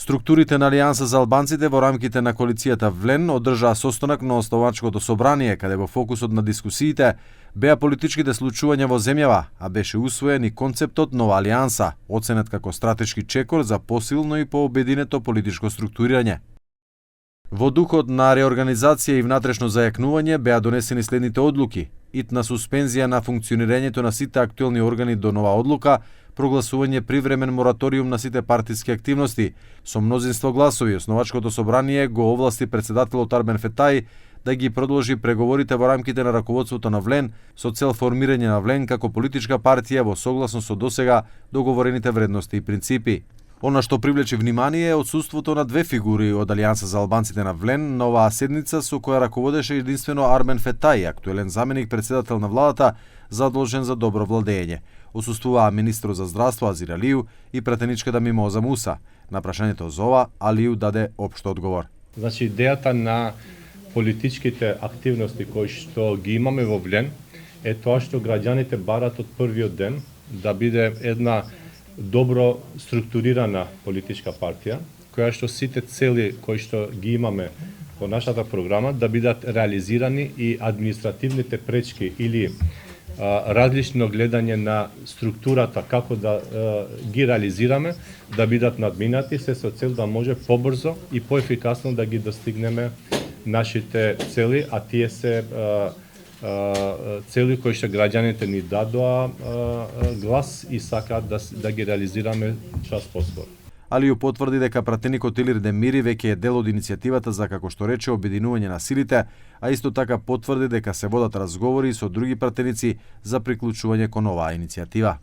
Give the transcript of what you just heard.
Структурите на Алијанса за албанците во рамките на коалицијата Влен одржаа состанок на Основачкото собрание, каде во фокусот на дискусиите беа политичките случувања во земјава, а беше усвоен и концептот нова алијанса, оценет како стратешки чекор за посилно и пообединето политичко структурирање. Во духот на реорганизација и внатрешно зајакнување беа донесени следните одлуки: итна суспензија на функционирањето на сите актуелни органи до нова одлука, прогласување привремен мораториум на сите партиски активности. Со мнозинство гласови, Основачкото собрание го овласти председателот Армен Фетај да ги продолжи преговорите во рамките на раководството на Влен со цел формирање на Влен како политичка партија во согласност со досега договорените вредности и принципи. Она што привлече внимание е отсуството на две фигури од Алијанса за албанците на Влен на оваа седница, со која раководеше единствено Армен Фетај, актуелен заменик председател на владата, задолжен за добро владење. Отсуствуваа министрот за здравство Азир Алију и пратеничката Мимоза Муса. На прашањето за ова, Алију даде општо одговор. Значи, идејата на политичките активности кои што ги имаме во Влен е тоа што граѓаните барат од првиот ден да биде една добро структурирана политичка партија, која што сите цели кои што ги имаме во нашата програма да бидат реализирани и административните пречки или различно гледање на структурата како да ги реализираме, да бидат надминати, се со цел да може побрзо и поефикасно да ги достигнеме нашите цели, а тие се цели кои што граѓаните ни дадоа глас и сакаат да ги реализираме час поскоро. Алију потврди дека пратеникот Илир Демири веќе е дел од иницијативата за, како што рече, обединување на силите, а исто така потврди дека се водат разговори со други пратеници за приклучување кон оваа иницијатива.